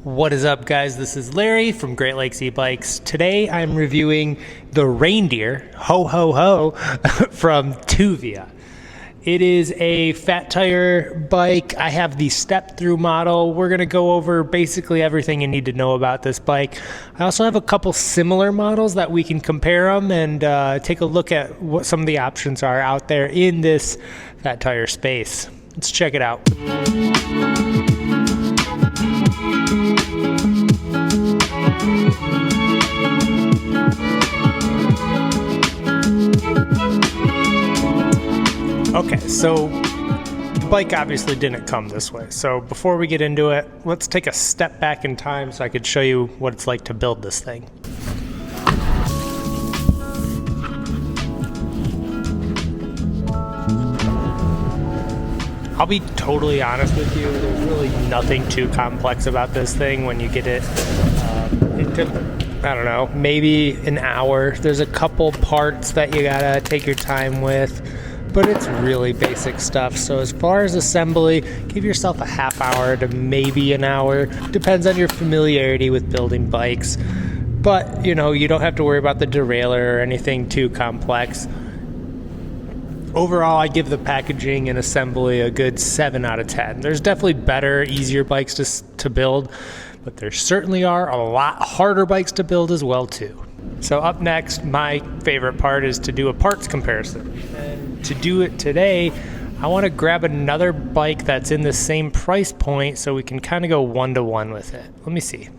What is up, guys? This is Larry from Great Lakes E-Bikes. Today I'm reviewing the Reindeer, ho ho ho, from Vtuvia. It is a fat tire bike. I have the step-through model. We're going to go over basically everything you need to know about this bike. I also have a couple similar models that we can compare them and take a look at what some of the options are out there in this fat tire space. Let's check it out. Okay, so the bike obviously didn't come this way. So before we get into it, let's take a step back in time so I could show you what it's like to build this thing. I'll be totally honest with you, there's really nothing too complex about this thing when you get it into, I don't know, maybe an hour. There's a couple parts that you gotta take your time with, but it's really basic stuff. So as far as assembly, give yourself a half hour to maybe an hour. Depends on your familiarity with building bikes. But, you know, you don't have to worry about the derailleur or anything too complex. Overall, I give the packaging and assembly a good 7 out of 10. There's definitely better, easier bikes to build, but there certainly are a lot harder bikes to build as well too. So up next, my favorite part is to do a parts comparison. And to do it today, I want to grab another bike that's in the same price point so we can kind of go one-to-one with it. Let me see.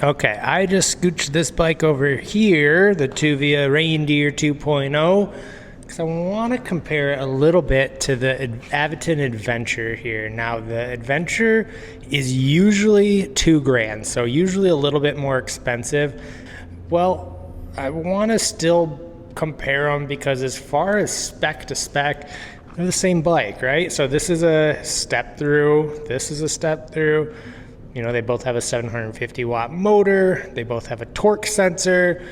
Okay, I just scooched this bike over here, the Vtuvia Raindeer 2.0, because I want to compare it a little bit to the Aventon Adventure here. Now, the Adventure is usually $2,000, so usually a little bit more expensive. Well, I want to still compare them because as far as spec to spec, they're the same bike, right? So this is a step through, this is a step through. You know, they both have a 750 watt motor, they both have a torque sensor.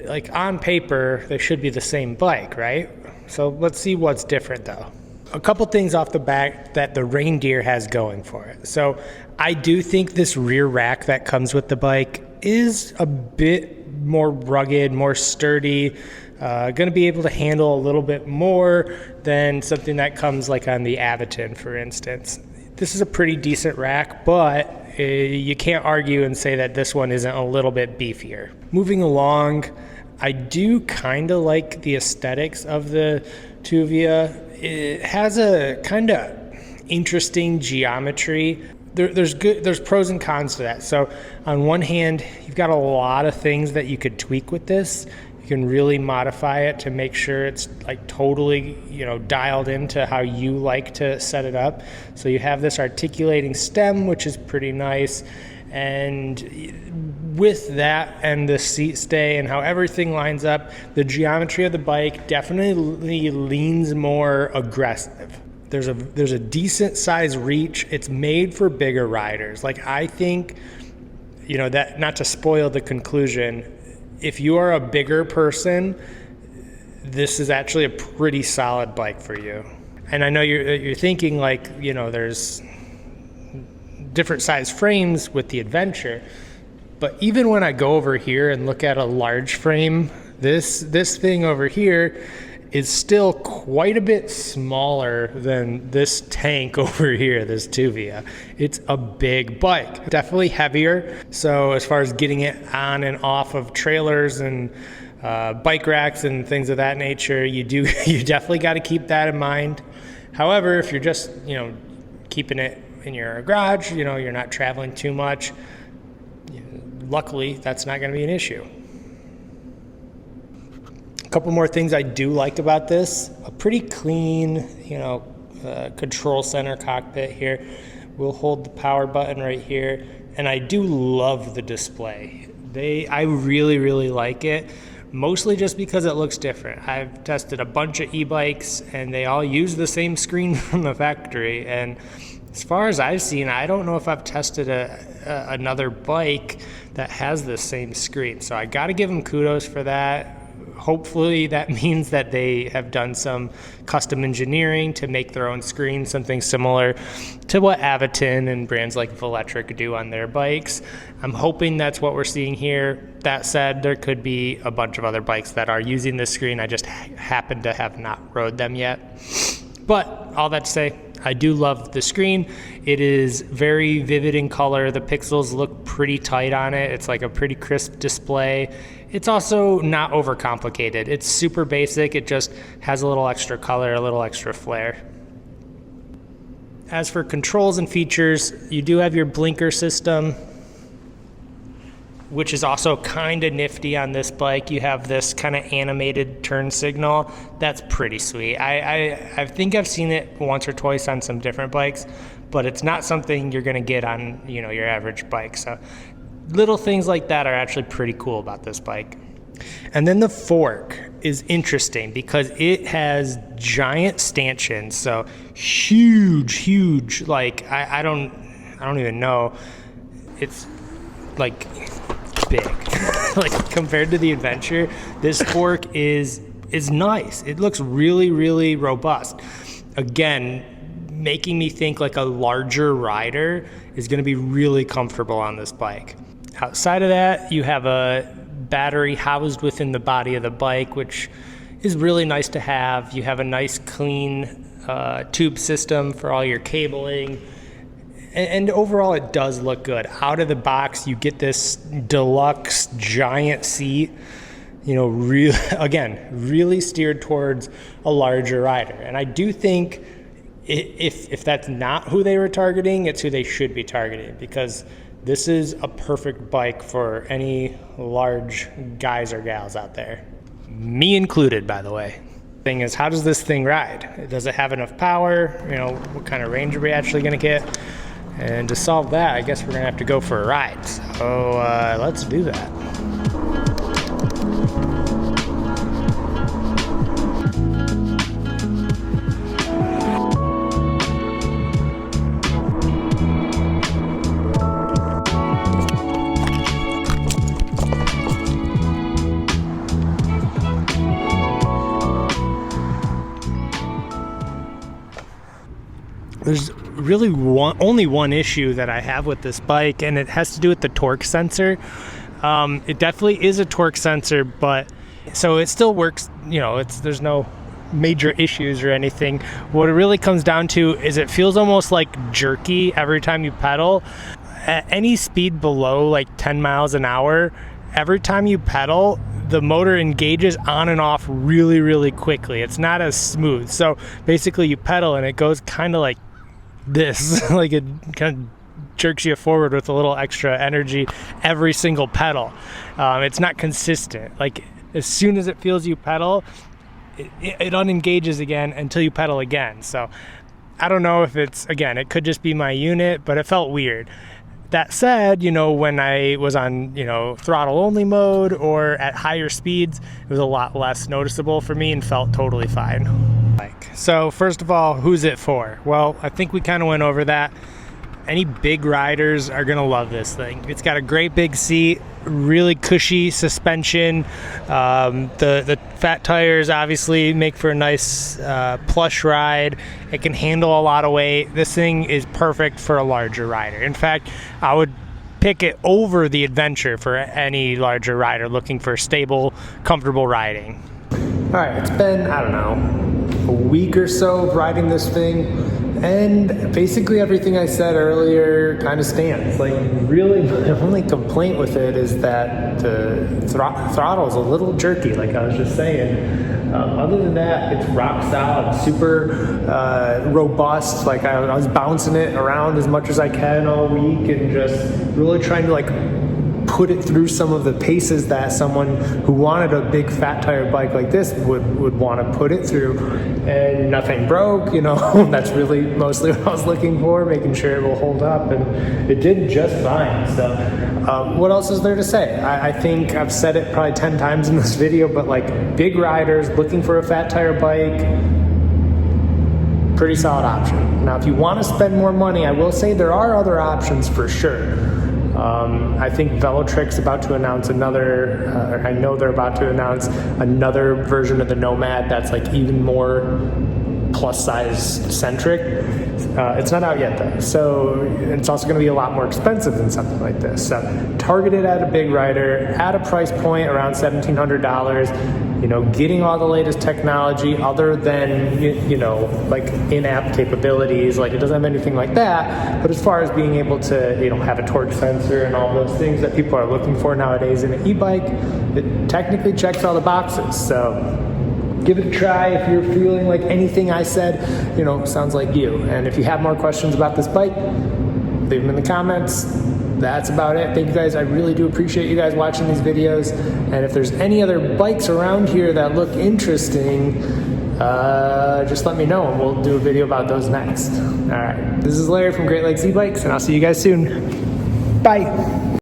Like on paper, they should be the same bike, right? So let's see what's different though. A couple things off the bat that the Reindeer has going for it. So I do think this rear rack that comes with the bike is a bit more rugged, more sturdy, going to be able to handle a little bit more than something that comes like on the Aventon, for instance. This is a pretty decent rack, but you can't argue and say that this one isn't a little bit beefier. Moving along, I do kind of like the aesthetics of the Vtuvia. It has a kind of interesting geometry. There's pros and cons to that. So on one hand, you've got a lot of things that you could tweak with this. You can really modify it to make sure it's like totally, you know, dialed into how you like to set it up. So you have this articulating stem, which is pretty nice. And with that and the seat stay and how everything lines up, the geometry of the bike definitely leans more aggressive. There's a decent size reach. It's made for bigger riders. Like, I think, you know, that, not to spoil the conclusion, if you are a bigger person, this is actually a pretty solid bike for you. And I know you're thinking, like, you know, there's different size frames with the Adventure, but even when I go over here and look at a large frame, this thing over here is still quite a bit smaller than this tank over here, this Vtuvia. It's a big bike, definitely heavier. So as far as getting it on and off of trailers and bike racks and things of that nature, you definitely got to keep that in mind. However, if you're just, you know, keeping it in your garage, you know, you're not traveling too much, luckily that's not going to be an issue. A couple more things I do like about this: a pretty clean, you know, control center cockpit here. We'll hold the power button right here, and I do love the display. I really like it, mostly just because it looks different. I've tested a bunch of e-bikes and they all use the same screen from the factory, and as far as I've seen, I don't know if I've tested another bike that has the same screen. So I got to give them kudos for that. hopefully that means that they have done some custom engineering to make their own screen, something similar to what Aventon and brands like Vtuvia do on their bikes. I'm hoping that's what we're seeing here. That said, there could be a bunch of other bikes that are using this screen. I just happen to have not rode them yet. But all that to say, I do love the screen. It is very vivid in color. The pixels look pretty tight on it. It's like a pretty crisp display. It's also not overcomplicated. It's super basic. It just has a little extra color, a little extra flair. As for controls and features, you do have your blinker system, which is also kind of nifty on this bike. You have this kind of animated turn signal. That's pretty sweet. I think I've seen it once or twice on some different bikes, but it's not something you're gonna get on, you know, your average bike. So little things like that are actually pretty cool about this bike. And then the fork is interesting because it has giant stanchions. So huge, like I don't even know. It's like big. Like compared to the Adventure, this fork is nice. It looks really robust. Again, making me think like a larger rider is going to be really comfortable on this bike. Outside of that, you have a battery housed within the body of the bike, which is really nice to have. You have a nice clean tube system for all your cabling. And overall, it does look good. Out of the box, you get this deluxe giant seat, you know, really steered towards a larger rider. And I do think if that's not who they were targeting, it's who they should be targeting, because this is a perfect bike for any large guys or gals out there. Me included, by the way. Thing is, how does this thing ride? Does it have enough power? You know, what kind of range are we actually gonna get? And to solve that, I guess we're gonna have to go for a ride. So let's do that. There's really only one issue that I have with this bike, and it has to do with the torque sensor. It definitely is a torque sensor, but so it still works, you know, there's no major issues or anything. What it really comes down to is it feels almost like jerky every time you pedal. At any speed below like 10 miles an hour, every time you pedal, the motor engages on and off really quickly. It's not as smooth. So basically you pedal and it goes kind of like this, like it kind of jerks you forward with a little extra energy every single pedal. It's not consistent. Like as soon as it feels you pedal, it unengages again until you pedal again. So I don't know if it's, again, it could just be my unit, but it felt weird. That said, you know, when I was on, you know, throttle only mode or at higher speeds, it was a lot less noticeable for me and felt totally fine. So first of all, who's it for? Well, I think we kind of went over that. Any big riders are gonna love this thing. It's got a great big seat, really cushy suspension. The fat tires obviously make for a nice plush ride. It can handle a lot of weight. This thing is perfect for a larger rider. In fact, I would pick it over the Adventure for any larger rider looking for stable, comfortable riding. All right, it's been, I don't know, a week or so of riding this thing, and basically everything I said earlier kind of stands. Like, really, the only complaint with it is that the throttle is a little jerky, like I was just saying. Other than that, it's rock solid, super robust. Like I was bouncing it around as much as I can all week and just really trying to like put it through some of the paces that someone who wanted a big fat tire bike like this would want to put it through, and nothing broke, you know. That's really mostly what I was looking for, making sure it will hold up, and it did just fine. So what else is there to say? I think I've said it probably 10 times in this video, but like big riders looking for a fat tire bike, pretty solid option. Now if you want to spend more money, I will say there are other options for sure. I think Velotric's about to announce another, or I know they're about to announce another version of the Nomad that's like even more plus size centric. It's not out yet though, so it's also going to be a lot more expensive than something like this. So targeted at a big rider at a price point around $1,700. You know, getting all the latest technology other than, you know, like in-app capabilities. Like, it doesn't have anything like that, but as far as being able to, you know, have a torque sensor and all those things that people are looking for nowadays in an e-bike, it technically checks all the boxes. So give it a try if you're feeling like anything I said, you know, sounds like you. And if you have more questions about this bike, leave them in the comments. That's about it. Thank you guys. I really do appreciate you guys watching these videos. And if there's any other bikes around here that look interesting, just let me know and we'll do a video about those next. All right. This is Larry from Great Lakes E-Bikes, and I'll see you guys soon. Bye.